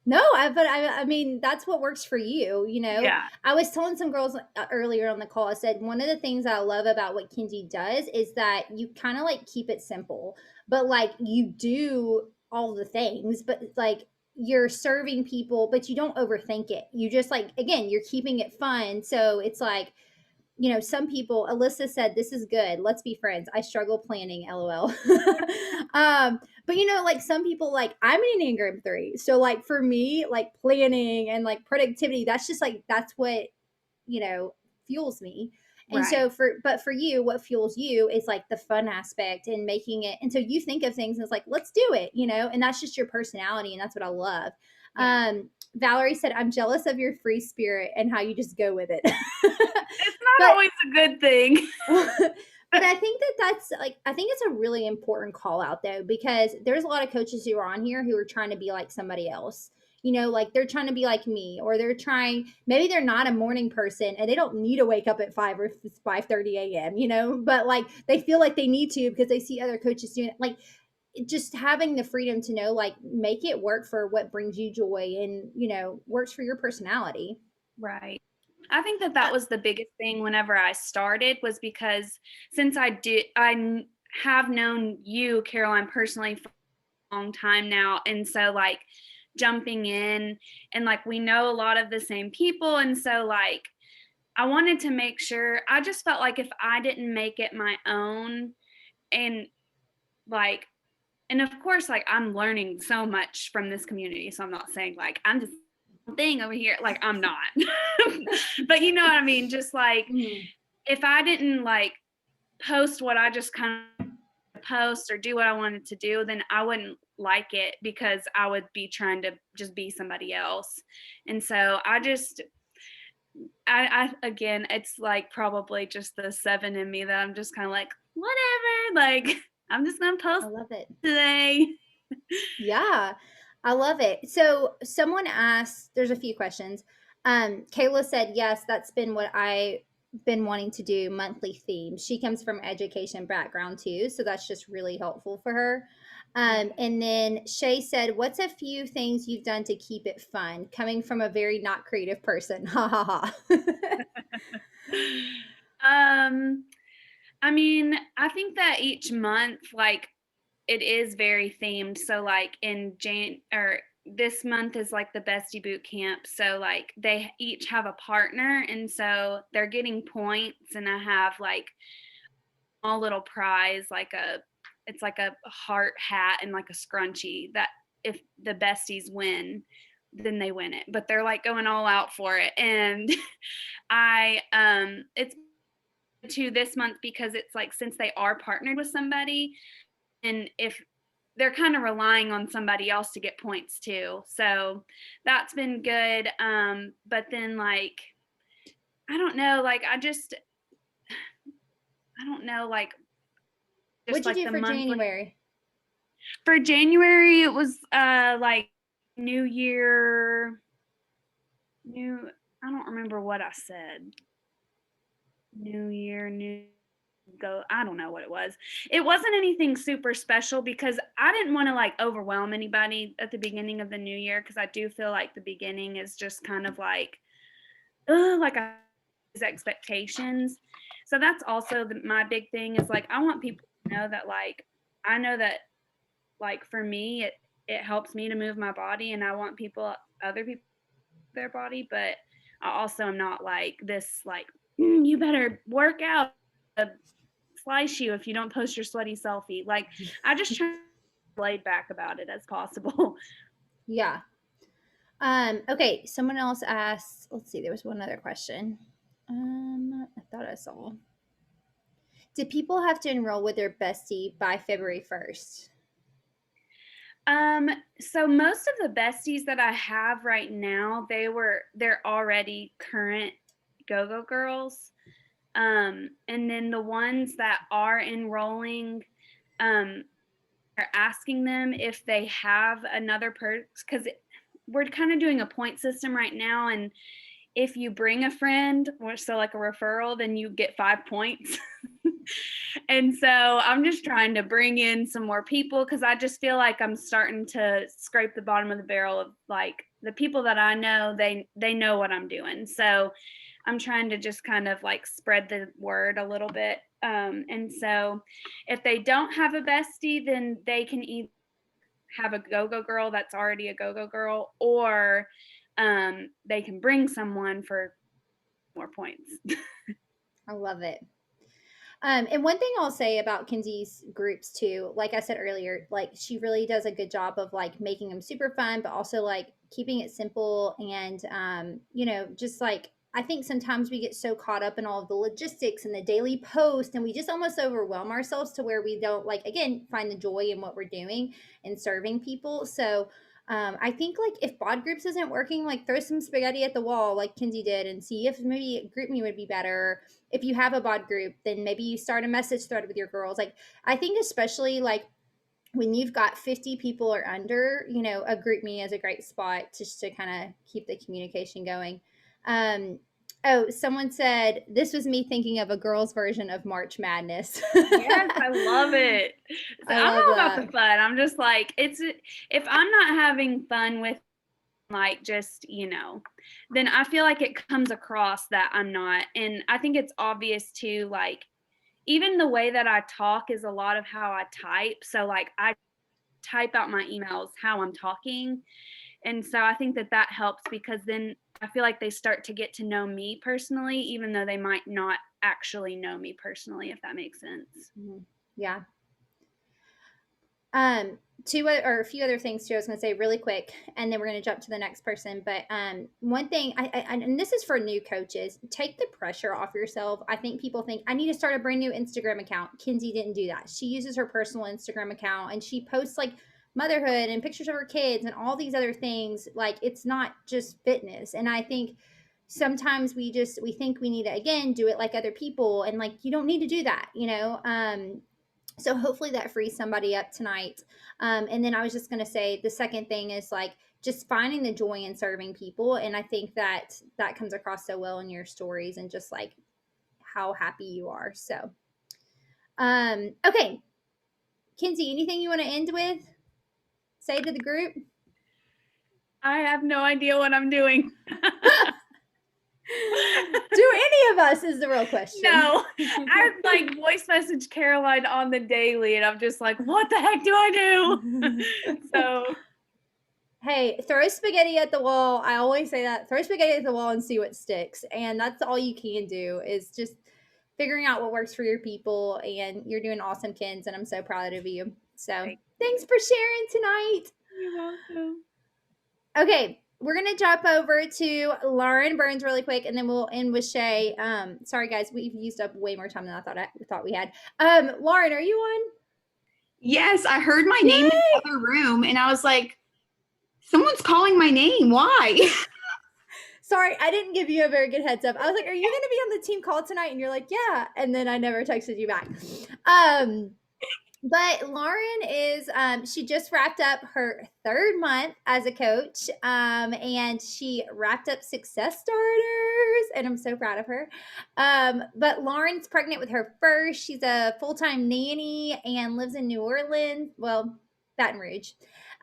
No, I mean that's what works for you, you know. Yeah. I was telling some girls earlier on the call. I said one of the things I love about what Kinsey does is that you kind of like keep it simple, but like you do all the things, but like you're serving people, but you don't overthink it. You just like again, you're keeping it fun. So it's like you know, some people, Alyssa said, this is good. Let's be friends. I struggle planning, lol. But you know, like some people, like I'm an Enneagram 3. So, like for me, like planning and like productivity, that's just like, that's what, you know, fuels me. And Right. so but for you, what fuels you is like the fun aspect and making it. And so you think of things and it's like, let's do it, you know, and that's just your personality. And that's what I love. Yeah. Valerie said, I'm jealous of your free spirit and how you just go with it. It's not But always a good thing. but I think that that's like I think it's a really important call out though because there's a lot of coaches who are on here who are trying to be like somebody else. You know, like they're trying to be like me, or they're trying. Maybe they're not a morning person, and they don't need to wake up at 5 or 5:30 a.m. You know, but like they feel like they need to because they see other coaches doing it. Like just having the freedom to know, like make it work for what brings you joy, and you know works for your personality. Right. I think that was the biggest thing whenever I started was because since have known you, Caroline, personally for a long time now. And so like jumping in and like we know a lot of the same people. And so like I wanted to make sure I just felt like if I didn't make it my own and like and of course like I'm learning so much from this community. So I'm not saying like I'm just thing over here like I'm not. But you know what I mean, just like Mhm. if I didn't like post what I just kind of post or do what I wanted to do, then I wouldn't like it because I would be trying to just be somebody else. And so I again, it's like probably just the 7 in me that I'm just kind of like, whatever, like I'm just gonna I post love it. today. Yeah, I love it. So someone asked, there's a few questions. Kayla said, yes, that's been what I been wanting to do, monthly themes. She comes from education background too, so that's just really helpful for her. And then Shay said, what's a few things you've done to keep it fun? Coming from a very not creative person. Ha ha ha. um I mean, I think that each month, like, it is very themed. So, like, in or this month is like the bestie boot camp. So, like, they each have a partner, and so they're getting points. And I have like a little prize, it's like a heart hat and like a scrunchie that if the besties win, then they win it. But they're like going all out for it, and it's to this month because it's like since they are partnered with somebody and if they're kind of relying on somebody else to get points too, so that's been good. But then like I don't know, like I don't know, like just What'd you like do the for monthly January? for January it was like new year new I don't remember what I said. New year, new go. I don't know what it was. It wasn't anything super special because I didn't want to like overwhelm anybody at the beginning of the new year because I do feel like the beginning is just kind of like I his expectations. So that's also my big thing is like I want people to know that like I know that like for me it helps me to move my body and I want other people their body, but I also am not like this like you better work out slice you if you don't post your sweaty selfie. Like I just try to be laid back about it as possible. Yeah. Okay, someone else asked, let's see, there was one other question. I thought I saw. Did people have to enroll with their bestie by February 1st? Um, so most of the besties that I have right now, they're already current go-go girls. And then the ones that are enrolling, are asking them if they have another perks because we're kind of doing a point system right now and if you bring a friend, so like a referral, then you get 5 points. And so I'm just trying to bring in some more people because I just feel like I'm starting to scrape the bottom of the barrel of like the people that I know, they know what I'm doing. So I'm trying to just kind of like spread the word a little bit. And so if they don't have a bestie, then they can either have a go-go girl that's already a go-go girl, or they can bring someone for more points. I love it. And one thing I'll say about Kenzie's groups too, like I said earlier, like she really does a good job of like making them super fun, but also like keeping it simple and just like I think sometimes we get so caught up in all of the logistics and the daily post and we just almost overwhelm ourselves to where we don't like again find the joy in what we're doing and serving people. So I think like if bod groups isn't working, like throw some spaghetti at the wall like Kenzie did and see if maybe group me would be better. If you have a bod group, then maybe you start a message thread with your girls. Like I think especially like when you've got 50 people or under, a group me is a great spot just to kind of keep the communication going. Um, oh, someone said this was me thinking of a girl's version of March Madness. Yes, I love it. So I I'm love all about that. the fun. I'm just like, if I'm not having fun with like just, then I feel like it comes across that I'm not. And I think it's obvious too, like even the way that I talk is a lot of how I type. So like I type out my emails how I'm talking. And so I think that helps because then I feel like they start to get to know me personally, even though they might not actually know me personally, if that makes sense. Yeah. A few other things too. I was going to say really quick, and then we're going to jump to the next person. But one thing, and this is for new coaches, take the pressure off yourself. I think people think I need to start a brand new Instagram account. Kenzie didn't do that. She uses her personal Instagram account, and she posts like motherhood and pictures of her kids and all these other things. Like it's not just fitness, and I think sometimes we think we need to again do it like other people, and like you don't need to do that. So hopefully that frees somebody up tonight. And then I was just going to say the second thing is like just finding the joy in serving people. And I think that comes across so well in your stories and just like how happy you are. So, okay. Kenzie, anything you want to end with? Say to the group? I have no idea what I'm doing. Do any of us is the real question. No, I like voice message Caroline on the daily, and I'm just like, what the heck do I do? So, hey, throw spaghetti at the wall. I always say that. Throw spaghetti at the wall and see what sticks. And that's all you can do is just figuring out what works for your people. And you're doing awesome, Kens, and I'm so proud of you. So thanks for sharing tonight. You're welcome. Okay, we're gonna jump over to Lauren Burns really quick, and then we'll end with Shay. Sorry guys, we've used up way more time than I thought we had. Lauren, are you on? Yes, I heard my name in the other room, and I was like, someone's calling my name. Why? Sorry, I didn't give you a very good heads up. I was like, are you going to be on the team call tonight? And you're like, yeah. And then I never texted you back. But Lauren is, she just wrapped up her 3rd month as a coach. And she wrapped up Success Starters. And I'm so proud of her. But Lauren's pregnant with her first. She's a full-time nanny and lives in New Orleans. Well, Baton Rouge.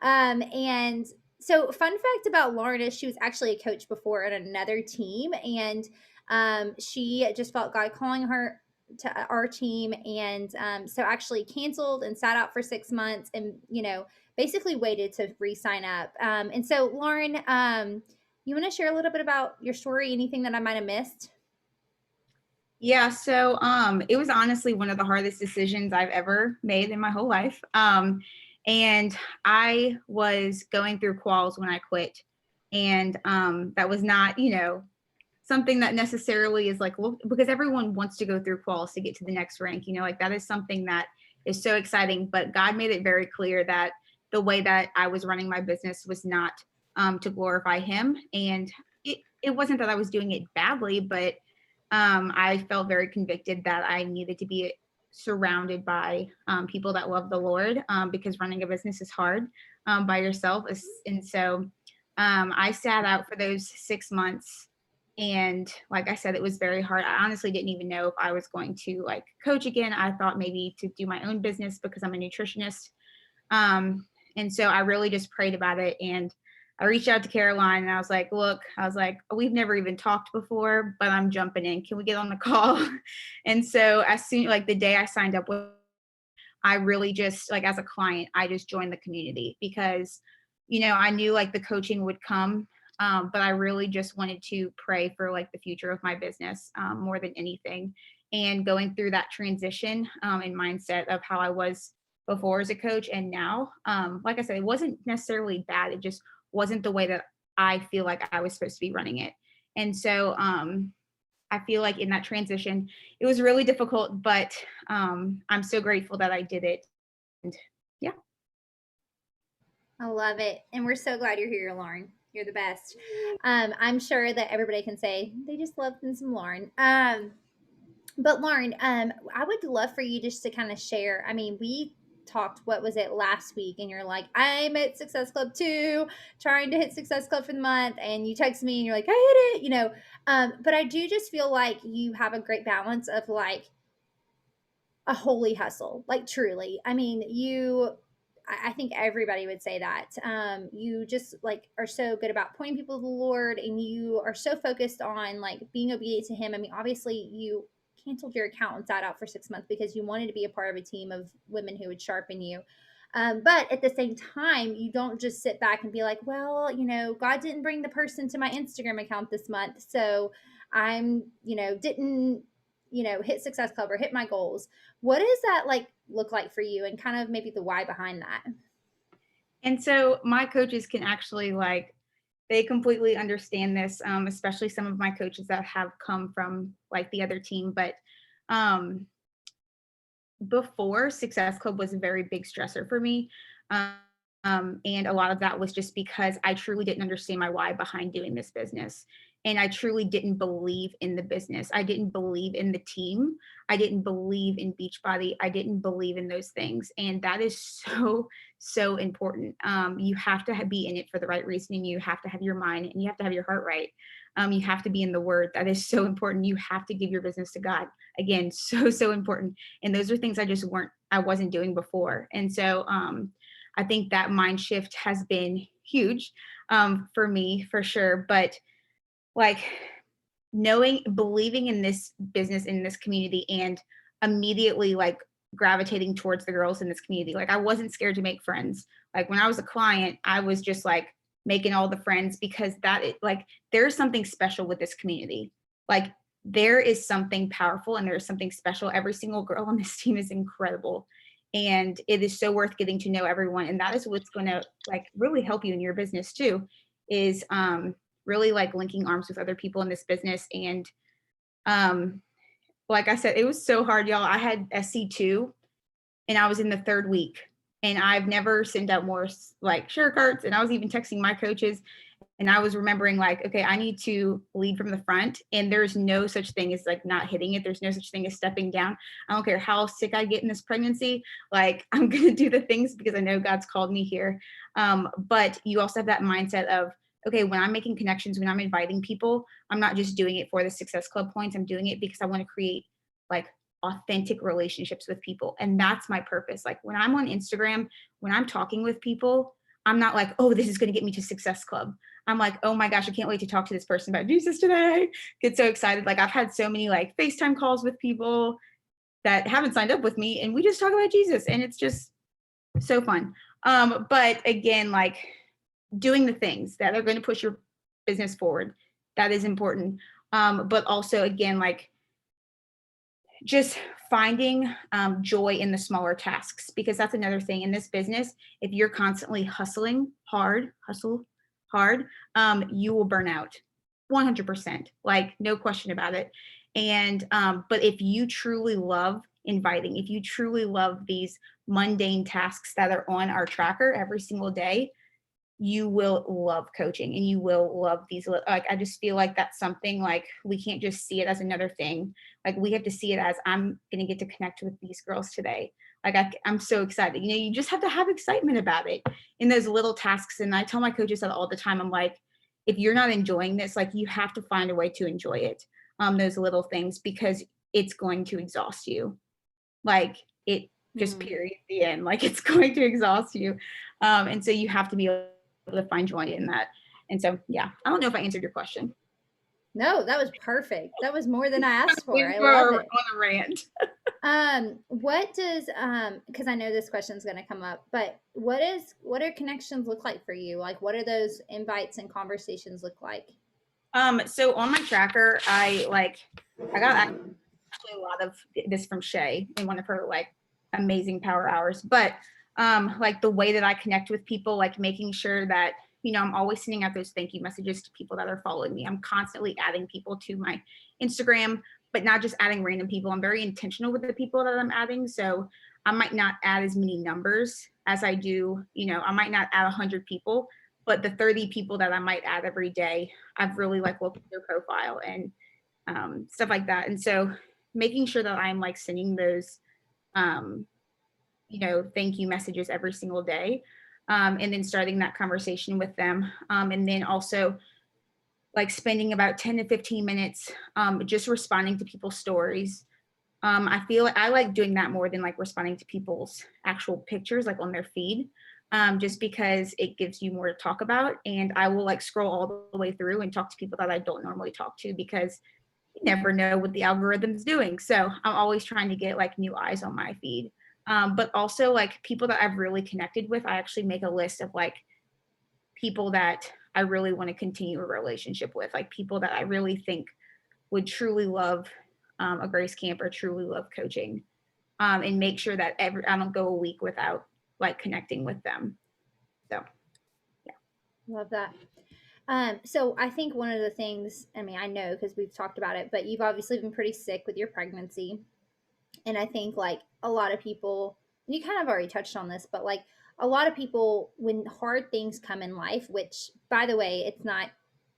And so fun fact about Lauren is she was actually a coach before at another team. And she just felt God calling her to our team, and so actually canceled and sat out for 6 months and basically waited to re-sign up. And so Lauren, you want to share a little bit about your story, anything that I might have missed? Yeah, so it was honestly one of the hardest decisions I've ever made in my whole life. And I was going through quals when I quit, and that was not something that necessarily is like, well, because everyone wants to go through quals to get to the next rank, like that is something that is so exciting. But God made it very clear that the way that I was running my business was not to glorify him. And it wasn't that I was doing it badly, but I felt very convicted that I needed to be surrounded by people that love the Lord, because running a business is hard by yourself. And so I sat out for those 6 months. And like I said, it was very hard. I honestly didn't even know if I was going to like coach again. I thought maybe to do my own business because I'm a nutritionist. And so I really just prayed about it. And I reached out to Caroline and I was like, look, we've never even talked before, but I'm jumping in. Can we get on the call? And so as soon, like the day I signed up with, I really just like, as a client, I just joined the community because, you know, I knew like the coaching would come. But I really just wanted to pray for like the future of my business more than anything. And going through that transition and mindset of how I was before as a coach and now, like I said, it wasn't necessarily bad. It just wasn't the way that I feel like I was supposed to be running it. And so I feel like in that transition, it was really difficult, but I'm so grateful that I did it. And yeah. I love it. And we're so glad you're here, Lauren. You're the best. I'm sure that everybody can say they just love them some Lauren. But Lauren, I would love for you just to kind of share. I mean, we talked, what was it, last week, and you're like, I'm at Success Club 2, trying to hit Success Club for the month, and you text me and you're like, I hit it, you know. But I do just feel like you have a great balance of like a holy hustle, like truly. I mean, I think everybody would say that. You just like are so good about pointing people to the Lord, and you are so focused on like being obedient to Him. I mean, obviously, you canceled your account and sat out for 6 months because you wanted to be a part of a team of women who would sharpen you. But at the same time, you don't just sit back and be like, well, you know, God didn't bring the person to my Instagram account this month, so I'm, you know, didn't, you know, hit Success Club or hit my goals. What does that like look like for you, and kind of maybe the why behind that? And so my coaches can actually like, they completely understand this, especially some of my coaches that have come from like the other team. But um, before, Success Club was a very big stressor for me. And a lot of that was just because I truly didn't understand my why behind doing this business. And I truly didn't believe in the business. I didn't believe in the team. I didn't believe in Beachbody. I didn't believe in those things. And that is so, so important. You have to be in it for the right reason, and you have to have your mind and you have to have your heart right. You have to be in the word. That is so important. You have to give your business to God. Again, so, so important. And those are things I wasn't doing before. And so I think that mind shift has been huge for me, for sure. But like believing in this business, in this community, and immediately like gravitating towards the girls in this community. Like I wasn't scared to make friends. Like when I was a client, I was just like making all the friends because like there's something special with this community. Like there is something powerful and there's something special. Every single girl on this team is incredible. And it is so worth getting to know everyone. And that is what's going to like really help you in your business too, is really like linking arms with other people in this business. And like I said, it was so hard, y'all. I had SC2 and I was in the 3rd week, and I've never sent out more like share carts. And I was even texting my coaches, and I was remembering like, okay, I need to lead from the front, and there's no such thing as like not hitting it. There's no such thing as stepping down. I don't care how sick I get in this pregnancy. Like I'm going to do the things because I know God's called me here. But you also have that mindset of, okay, when I'm making connections, when I'm inviting people, I'm not just doing it for the Success Club points. I'm doing it because I want to create like authentic relationships with people. And that's my purpose. Like when I'm on Instagram, when I'm talking with people, I'm not like, oh, this is going to get me to Success Club. I'm like, oh my gosh, I can't wait to talk to this person about Jesus today. Get so excited. Like I've had so many like FaceTime calls with people that haven't signed up with me, and we just talk about Jesus, and it's just so fun. But again, like doing the things that are going to push your business forward, that is important. But also again, like just finding joy in the smaller tasks, because that's another thing in this business. If you're constantly hustling hard, you will burn out 100%, like no question about it. And but if you truly love inviting, if you truly love these mundane tasks that are on our tracker every single day, you will love coaching, and you will love these. Like I just feel like that's something like we can't just see it as another thing. Like we have to see it as, I'm going to get to connect with these girls today. Like I'm so excited. You know, you just have to have excitement about it in those little tasks. And I tell my coaches that all the time. I'm like, if you're not enjoying this, like you have to find a way to enjoy it. Those little things, because it's going to exhaust you. Like it just period the end. Like it's going to exhaust you. And so you have to be able to find joy in that. And so yeah, I don't know if I answered your question. No, that was perfect. That was more than I asked for. I We're love it. on a rant. What does because I know this question is going to come up, but what are connections look like for you? Like what are those invites and conversations look like? So on my tracker, I got actually a lot of this from Shay in one of her like amazing power hours. But like the way that I connect with people, like making sure that, you know, I'm always sending out those thank you messages to people that are following me. I'm constantly adding people to my Instagram, but not just adding random people. I'm very intentional with the people that I'm adding. So I might not add as many numbers as I do, you know, I might not add 100 people, but the 30 people that I might add every day, I've really like looked at their profile and stuff like that. And so making sure that I'm like sending those, you know, thank you messages every single day. And then starting that conversation with them. And then also like spending about 10 to 15 minutes just responding to people's stories. I feel like I like doing that more than like responding to people's actual pictures, like on their feed, just because it gives you more to talk about. And I will like scroll all the way through and talk to people that I don't normally talk to, because you never know what the algorithm's doing. So I'm always trying to get like new eyes on my feed. But also like people that I've really connected with, I actually make a list of like people that I really want to continue a relationship with, like people that I really think would truly love a Grace Camp or truly love coaching, and make sure that I don't go a week without like connecting with them. So, yeah. Love that. So I think one of the things, I mean, I know because we've talked about it, but you've obviously been pretty sick with your pregnancy. And I think like a lot of people, and you kind of already touched on this, but like a lot of people, when hard things come in life, which by the way, it's not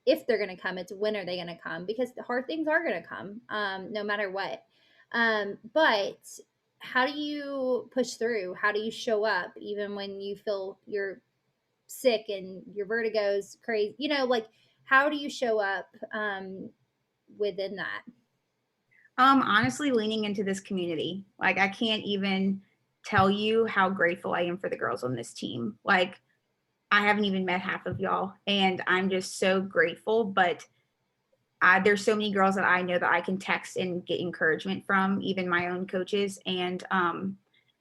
if they're going to come, it's when are they going to come, because the hard things are going to come, no matter what. But how do you push through? How do you show up even when you feel you're sick and your vertigo's crazy? You know, like how do you show up within that? Honestly, leaning into this community. Like I can't even tell you how grateful I am for the girls on this team. Like I haven't even met half of y'all, and I'm just so grateful. But there's so many girls that I know that I can text and get encouragement from, even my own coaches. And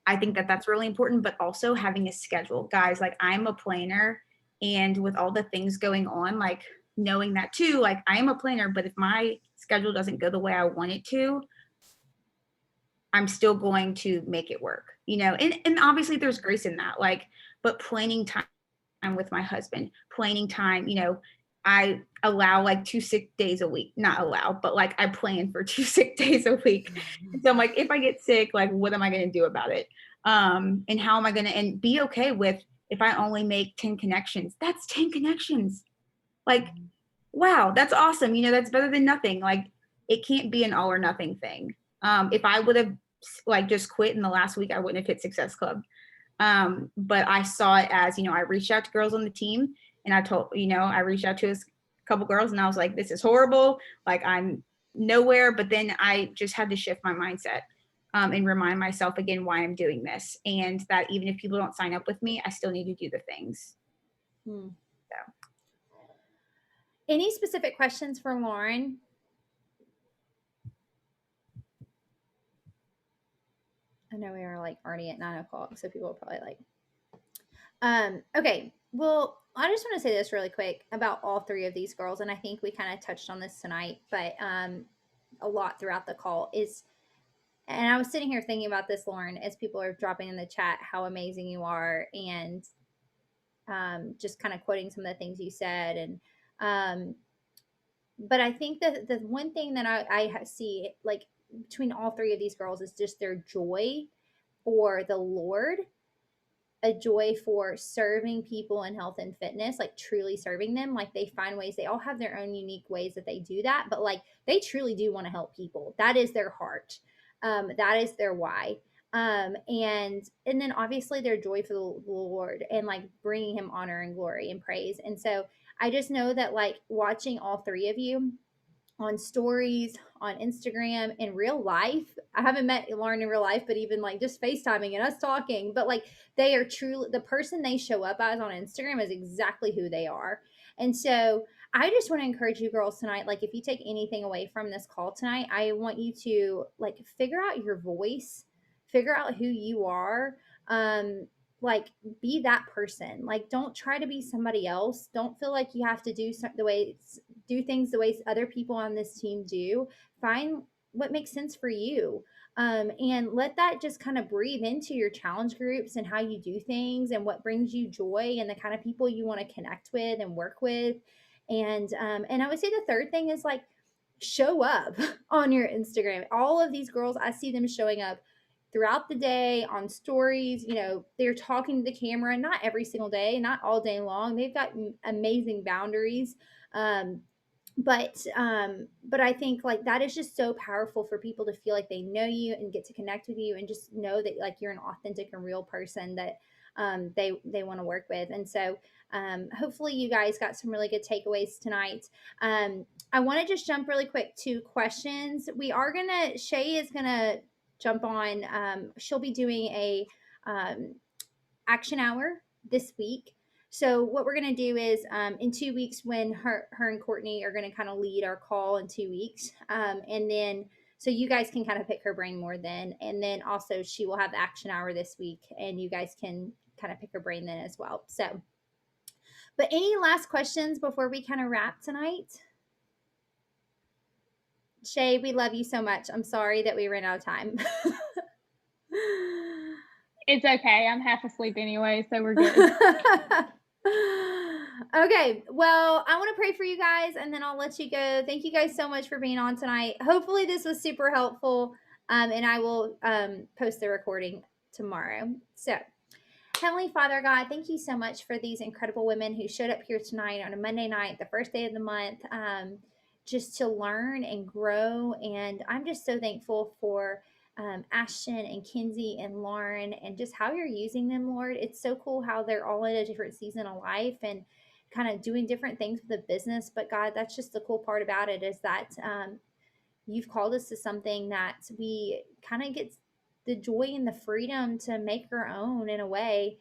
I think that that's really important, but also having a schedule. Guys, like I'm a planner, and with all the things going on, like knowing that too, like I am a planner, but if my schedule doesn't go the way I want it to, I'm still going to make it work, you know? And obviously there's grace in that, like, but planning time with my husband, planning time, you know, I allow like 2 sick days a week, not allow, but like I plan for 2 sick days a week. And so I'm like, if I get sick, like, what am I going to do about it? And how am I going to, and be okay with if I only make 10 connections, that's 10 connections. Like, wow, that's awesome. You know, that's better than nothing. Like it can't be an all or nothing thing. If I would have like just quit in the last week, I wouldn't have hit Success Club. But I saw it as, you know, I reached out to girls on the team, and I told, you know, I reached out to a couple girls, and I was like, this is horrible. Like I'm nowhere. But then I just had to shift my mindset, and remind myself again why I'm doing this. And that even if people don't sign up with me, I still need to do the things. So. Any specific questions for Lauren? I know we are like already at 9 o'clock, so people are probably like, okay. Well, I just want to say this really quick about all three of these girls, and I think we kind of touched on this tonight, but a lot throughout the call is, and I was sitting here thinking about this, Lauren, as people are dropping in the chat how amazing you are, and just kind of quoting some of the things you said, and but I think that the one thing that I see like between all three of these girls is just their joy for the Lord, a joy for serving people in health and fitness, like truly serving them. Like they find ways, they all have their own unique ways that they do that, but like they truly do want to help people. That is their heart. That is their why. And then obviously their joy for the Lord and like bringing him honor and glory and praise. And so I just know that like watching all three of you on stories, on Instagram, in real life. I haven't met Lauren in real life, but even like just FaceTiming and us talking, but like they are truly the person they show up as on Instagram is exactly who they are. And so I just want to encourage you girls tonight. Like, if you take anything away from this call tonight, I want you to like figure out your voice, figure out who you are. Like, be that person. Like, don't try to be somebody else. Don't feel like you have to do things the way other people on this team do. Find what makes sense for you. And let that just kind of breathe into your challenge groups and how you do things and what brings you joy and the kind of people you want to connect with and work with. And I would say the third thing is like show up on your Instagram. All of these girls, I see them showing up throughout the day on stories. They're talking to the camera, not every single day, not all day long. They've got amazing boundaries. um, but I think like that is just so powerful for people to feel like they know you and get to connect with you and just know that like you're an authentic and real person that they want to work with. And so hopefully you guys got some really good takeaways tonight. I want to just jump really quick to questions. Shay is gonna jump on. She'll be doing a action hour this week. So what we're going to do is in 2 weeks, when her and Courtney are going to kind of lead our call in 2 weeks, and then so you guys can kind of pick her brain more then, and then also she will have the action hour this week, and you guys can kind of pick her brain then as well. So, but any last questions before we kind of wrap tonight? Shay, we love you so much. I'm sorry that we ran out of time. It's okay. I'm half asleep anyway, so we're good. Okay, well, I want to pray for you guys and then I'll let you go. Thank you guys so much for being on tonight. Hopefully this was super helpful, and I will post the recording tomorrow. So, Heavenly Father God, thank you so much for these incredible women who showed up here tonight on a Monday night, the first day of the month, just to learn and grow. And I'm just so thankful for Ashton and Kinsey and Lauren and just how you're using them, Lord. It's so cool how they're all in a different season of life and kind of doing different things with the business. But God, that's just the cool part about it is that you've called us to something that we kind of get the joy and the freedom to make our own in a way.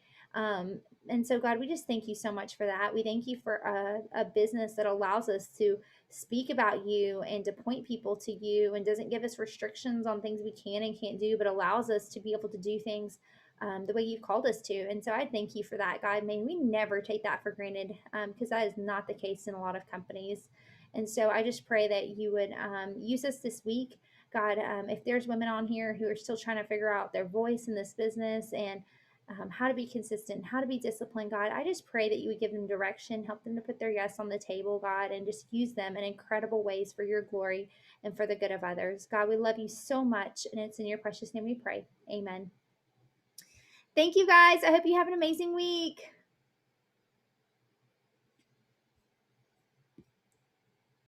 And so, God, we just thank you so much for that. We thank you for a business that allows us to speak about you and to point people to you and doesn't give us restrictions on things we can and can't do, but allows us to be able to do things the way you've called us to. And so I thank you for that, God. May we never take that for granted, because that is not the case in a lot of companies. And so I just pray that you would use us this week. God, if there's women on here who are still trying to figure out their voice in this business and how to be consistent, how to be disciplined, God, I just pray that you would give them direction, help them to put their yes on the table, God, and just use them in incredible ways for your glory and for the good of others. God, we love you so much, and it's in your precious name we pray. Amen. Thank you, guys. I hope you have an amazing week.